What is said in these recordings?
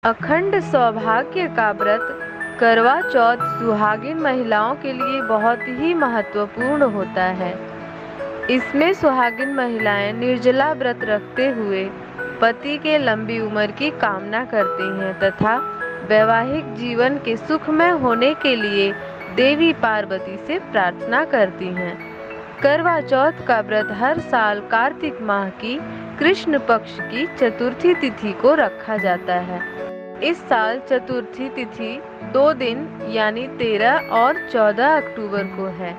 अखंड सौभाग्य का व्रत करवा चौथ सुहागिन महिलाओं के लिए बहुत ही महत्वपूर्ण होता है। इसमें सुहागिन महिलाएं निर्जला व्रत रखते हुए पति के लंबी उम्र की कामना करती हैं तथा वैवाहिक जीवन के सुखमय होने के लिए देवी पार्वती से प्रार्थना करती हैं। करवा चौथ का व्रत हर साल कार्तिक माह की कृष्ण पक्ष की चतुर्थी तिथि को रखा जाता है। इस साल चतुर्थी तिथि 2 दिन यानी 13 और 14 अक्टूबर को है।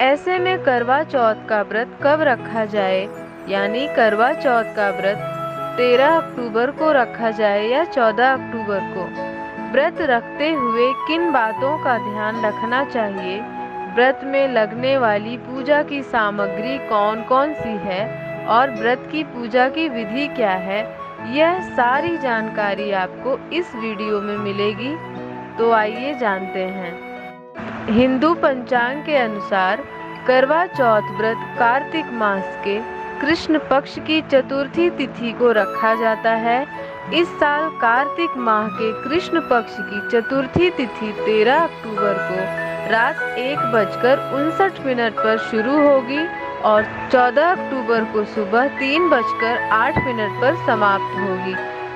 ऐसे में करवा चौथ का व्रत कब रखा जाए, यानी करवा चौथ का व्रत 13 अक्टूबर को रखा जाए या 14 अक्टूबर को। व्रत रखते हुए किन बातों का ध्यान रखना चाहिए, व्रत में लगने वाली पूजा की सामग्री कौन कौन सी है और व्रत की पूजा की विधि क्या है, यह सारी जानकारी आपको इस वीडियो में मिलेगी। तो आइए जानते हैं। हिंदू पंचांग के अनुसार करवा चौथ व्रत कार्तिक मास के कृष्ण पक्ष की चतुर्थी तिथि को रखा जाता है। इस साल कार्तिक माह के कृष्ण पक्ष की चतुर्थी तिथि 13 अक्टूबर को रात 1:59 पर शुरू होगी और 14 अक्टूबर को सुबह 3:08 पर समाप्त होगी।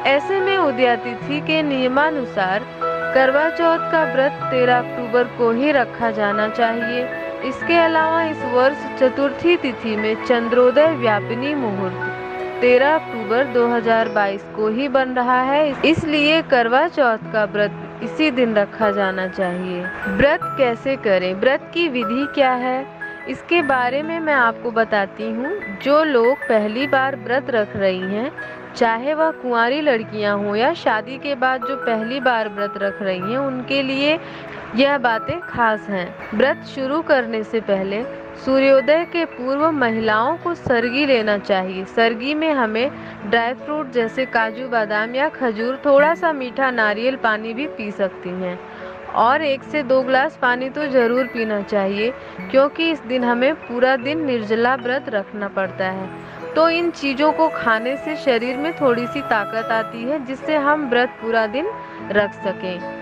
ऐसे में उदयातिथि के नियमानुसार करवा चौथ का व्रत 13 अक्टूबर को ही रखा जाना चाहिए। इसके अलावा इस वर्ष चतुर्थी तिथि में चंद्रोदय व्यापिनी मुहूर्त 13 अक्टूबर 2022 को ही बन रहा है, इसलिए करवा चौथ का व्रत इसी दिन रखा जाना चाहिए। व्रत कैसे करें, व्रत की विधि क्या है, इसके बारे में मैं आपको बताती हूँ। जो लोग पहली बार व्रत रख रही हैं, चाहे वह कुंवारी लड़कियां हों या शादी के बाद जो पहली बार व्रत रख रही हैं, उनके लिए यह बातें खास हैं। व्रत शुरू करने से पहले सूर्योदय के पूर्व महिलाओं को सरगी लेना चाहिए। सरगी में हमें ड्राई फ्रूट जैसे काजू बादाम या खजूर, थोड़ा सा मीठा नारियल पानी भी पी सकती हैं और 1 से 2 ग्लास पानी तो ज़रूर पीना चाहिए, क्योंकि इस दिन हमें पूरा दिन निर्जला व्रत रखना पड़ता है। तो इन चीज़ों को खाने से शरीर में थोड़ी सी ताकत आती है, जिससे हम व्रत पूरा दिन रख सकें।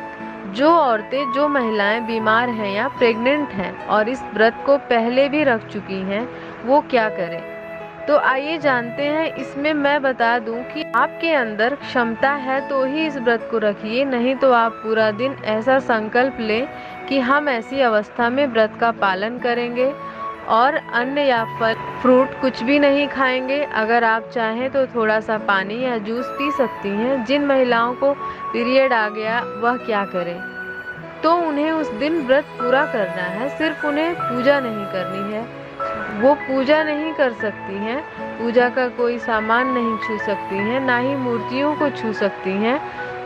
जो औरतें, जो महिलाएं बीमार हैं या प्रेग्नेंट हैं और इस व्रत को पहले भी रख चुकी हैं, वो क्या करें, तो आइए जानते हैं। इसमें मैं बता दूं कि आपके अंदर क्षमता है तो ही इस व्रत को रखिए, नहीं तो आप पूरा दिन ऐसा संकल्प लें कि हम ऐसी अवस्था में व्रत का पालन करेंगे और अन्न या फल फ्रूट कुछ भी नहीं खाएंगे। अगर आप चाहें तो थोड़ा सा पानी या जूस पी सकती हैं। जिन महिलाओं को पीरियड आ गया वह क्या करें, तो उन्हें उस दिन व्रत पूरा करना है, सिर्फ उन्हें पूजा नहीं करनी है। वो पूजा नहीं कर सकती हैं, पूजा का कोई सामान नहीं छू सकती हैं, ना ही मूर्तियों को छू सकती हैं,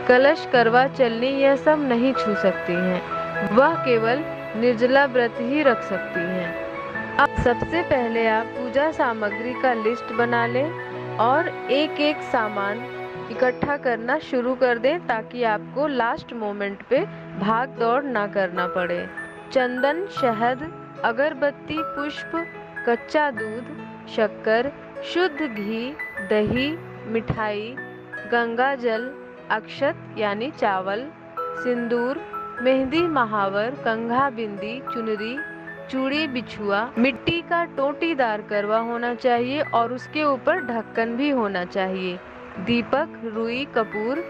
कलश, करवा चलनी यह सब नहीं छू सकती हैं। वह केवल निर्जला व्रत ही रख सकती हैं। अब सबसे पहले आप पूजा सामग्री का लिस्ट बना लें और एक एक सामान इकट्ठा करना शुरू कर दें, ताकि आपको लास्ट मोमेंट पे भाग दौड़ ना करना पड़े। चंदन, शहद, अगरबत्ती, पुष्प, कच्चा दूध, शक्कर, शुद्ध घी, दही, मिठाई, गंगा जल, अक्षत यानी चावल, सिंदूर, मेहंदी, महावर, कंघा, बिंदी, चुनरी, चूड़ी, बिछुआ, मिट्टी का टोटीदार करवा होना चाहिए और उसके ऊपर ढक्कन भी होना चाहिए। दीपक, रुई, कपूर,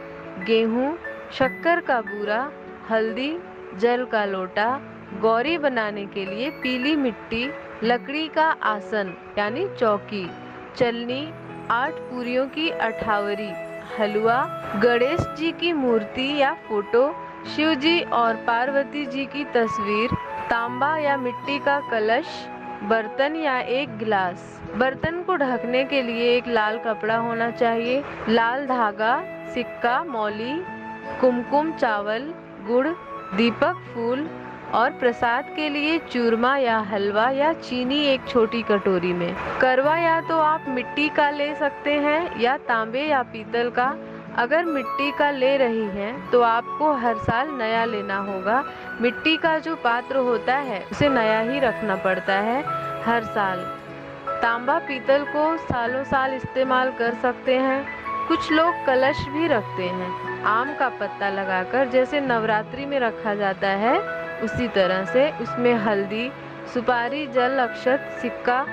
गेहूं, शक्कर का बूरा, हल्दी, जल का लोटा, गौरी बनाने के लिए पीली मिट्टी, लकड़ी का आसन यानी चौकी, चलनी, 8 पूरियों की अठावरी, हलवा, गणेश जी की मूर्ति या फोटो, शिव जी और पार्वती जी की तस्वीर, तांबा या मिट्टी का कलश, बर्तन या एक गिलास। बर्तन को ढकने के लिए एक लाल कपड़ा होना चाहिए, लाल धागा, सिक्का, मौली, कुमकुम, चावल, गुड़, दीपक, फूल और प्रसाद के लिए चूरमा या हलवा या चीनी एक छोटी कटोरी में। करवा या तो आप मिट्टी का ले सकते हैं या तांबे या पीतल का। अगर मिट्टी का ले रही हैं तो आपको हर साल नया लेना होगा। मिट्टी का जो पात्र होता है उसे नया ही रखना पड़ता है हर साल। तांबा पीतल को सालों साल इस्तेमाल कर सकते हैं कुछ लोग कलश भी रखते हैं आम का पत्ता लगाकर, जैसे नवरात्रि में रखा जाता है उसी तरह से। उसमें हल्दी, सुपारी, जल, अक्षत, सिक्का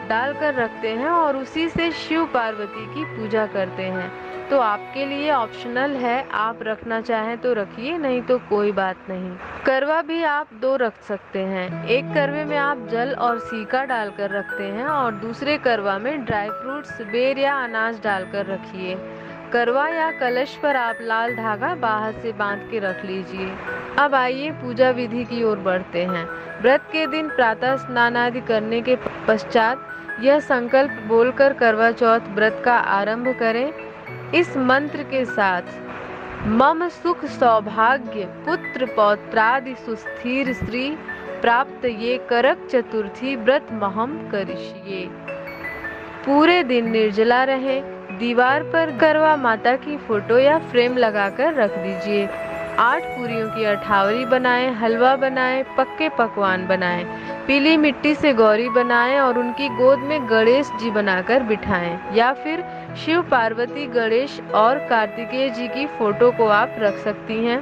डालकर रखते हैं और उसी से शिव पार्वती की पूजा करते हैं। तो आपके लिए ऑप्शनल है, आप रखना चाहें तो रखिए, नहीं तो कोई बात नहीं। करवा भी आप 2 रख सकते हैं। एक करवे में आप जल और सिक्का डालकर रखते हैं और दूसरे करवा में ड्राई फ्रूट्स, बेर या अनाज डालकर रखिए। करवा या कलश पर आप लाल धागा बाहर से बांध के रख लीजिए। अब आइए पूजा विधि की ओर बढ़ते हैं। व्रत के दिन प्रातः स्नान आदि करने के पश्चात यह संकल्प बोलकर करवा चौथ व्रत का आरंभ करें, इस मंत्र के साथ: मम सुख सौभाग्य पुत्र पौत्रादि सुस्थिर श्री प्राप्त ये करक चतुर्थी व्रत महम करिष्ये। पूरे दिन निर्जला रहें। दीवार पर करवा माता की फोटो या फ्रेम लगाकर रख दीजिए। 8 पूरियों की अठावरी बनाएं, हलवा बनाएं, पक्के पकवान बनाएं, पीली मिट्टी से गौरी बनाएं और उनकी गोद में गणेश जी बनाकर बिठाएं, या फिर शिव पार्वती, गणेश और कार्तिकेय जी की फोटो को आप रख सकती हैं।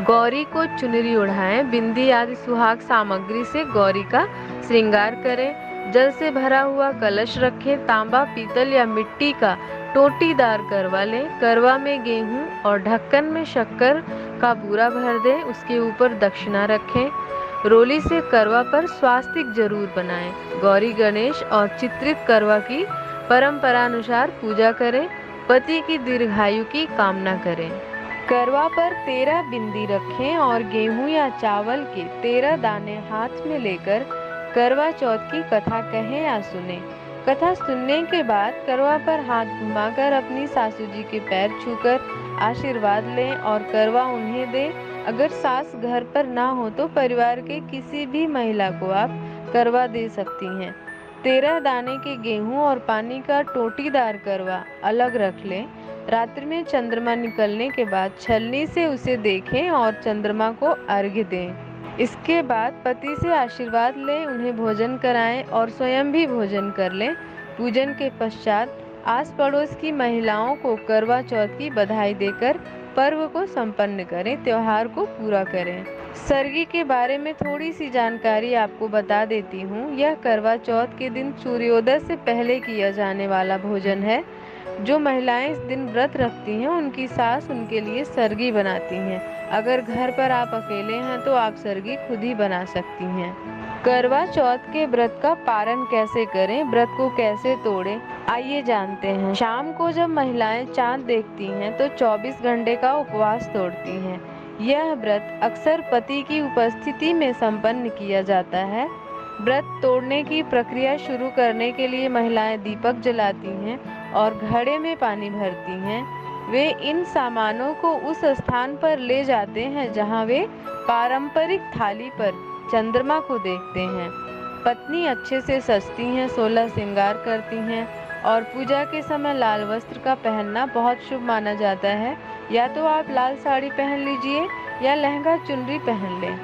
गौरी को चुनरी ओढ़ाएं, बिंदी आदि सुहाग सामग्री से गौरी का श्रृंगार करें। जल से भरा हुआ कलश रखें। तांबा, पीतल या मिट्टी का टोटीदार करवा लें। करवा में गेहूं और ढक्कन में शक्कर का बूरा भर दें। उसके ऊपर दक्षिणा रखें। रोली से करवा पर स्वास्तिक जरूर बनाएं। गौरी, गणेश और चित्रित करवा की परंपरानुसार पूजा करें। पति की दीर्घायु की कामना करें। करवा पर 13 बिंदी रखें और गेहूं या चावल के 13 दाने हाथ में लेकर करवा चौथ की कथा कहें या सुने। कथा सुनने के बाद करवा पर हाथ घुमाकर अपनी सासू जी के पैर छूकर आशीर्वाद लें और करवा उन्हें दें। अगर सास घर पर ना हो तो परिवार के किसी भी महिला को आप करवा दे सकती हैं। 13 दाने के गेहूं और पानी का टोटीदार करवा अलग रख लें। रात्रि में चंद्रमा निकलने के बाद छलनी से उसे देखें और चंद्रमा को अर्घ्य दें। इसके बाद पति से आशीर्वाद लें, उन्हें भोजन कराएं और स्वयं भी भोजन कर लें। पूजन के पश्चात आस पड़ोस की महिलाओं को करवा चौथ की बधाई देकर पर्व को संपन्न करें, त्योहार को पूरा करें। सरगी के बारे में थोड़ी सी जानकारी आपको बता देती हूँ। यह करवा चौथ के दिन सूर्योदय से पहले किया जाने वाला भोजन है। जो महिलाएं इस दिन व्रत रखती हैं उनकी सास उनके लिए सरगी बनाती हैं। अगर घर पर आप अकेले हैं तो आप सरगी खुद ही बना सकती हैं। करवा चौथ के व्रत का पारण कैसे करें, व्रत को कैसे तोड़ें, आइए जानते हैं। शाम को जब महिलाएं चांद देखती हैं तो 24 घंटे का उपवास तोड़ती हैं। यह व्रत अक्सर पति की उपस्थिति में संपन्न किया जाता है। व्रत तोड़ने की प्रक्रिया शुरू करने के लिए महिलाएं दीपक जलाती हैं और घड़े में पानी भरती हैं। वे इन सामानों को उस स्थान पर ले जाते हैं जहां वे पारंपरिक थाली पर चंद्रमा को देखते हैं। पत्नी अच्छे से सजती हैं, 16 श्रृंगार करती हैं और पूजा के समय लाल वस्त्र का पहनना बहुत शुभ माना जाता है। या तो आप लाल साड़ी पहन लीजिए या लहंगा चुनरी पहन लें।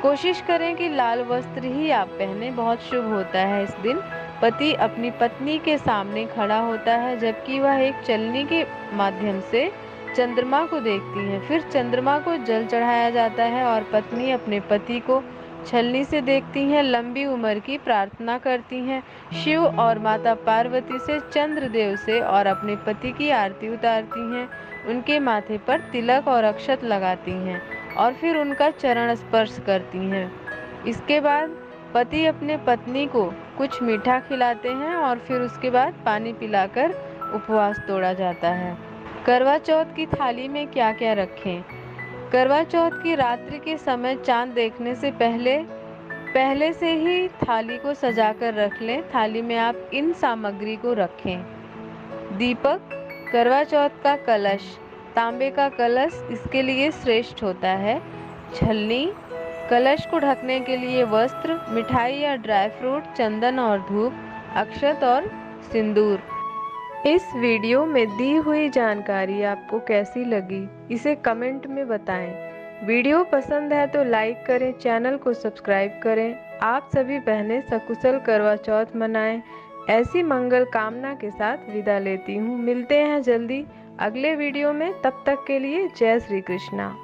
कोशिश करें कि लाल वस्त्र ही आप पहने, बहुत शुभ होता है। इस दिन पति अपनी पत्नी के सामने खड़ा होता है जबकि वह एक चलनी के माध्यम से चंद्रमा को देखती है। फिर चंद्रमा को जल चढ़ाया जाता है और पत्नी अपने पति को छलनी से देखती हैं, लंबी उम्र की प्रार्थना करती हैं, शिव और माता पार्वती से, चंद्रदेव से और अपने पति की आरती उतारती हैं, उनके माथे पर तिलक और अक्षत लगाती हैं और फिर उनका चरण स्पर्श करती हैं। इसके बाद पति अपने पत्नी को कुछ मीठा खिलाते हैं और फिर उसके बाद पानी पिलाकर उपवास तोड़ा जाता है। करवा चौथ की थाली में क्या क्या रखें? करवा चौथ की रात्रि के समय चांद देखने से पहले से ही थाली को सजाकर रख लें। थाली में आप इन सामग्री को रखें: दीपक, करवा चौथ का कलश, तांबे का कलश इसके लिए श्रेष्ठ होता है, छलनी, कलश को ढकने के लिए वस्त्र, मिठाई या ड्राई फ्रूट, चंदन और धूप, अक्षत और सिंदूर। इस वीडियो में दी हुई जानकारी आपको कैसी लगी, इसे कमेंट में बताएं। वीडियो पसंद है तो लाइक करें, चैनल को सब्सक्राइब करें। आप सभी बहनें सकुशल करवा चौथ मनाएं। ऐसी मंगल कामना के साथ विदा लेती हूँ। मिलते हैं जल्दी अगले वीडियो में, तब तक के लिए जय श्री कृष्णा।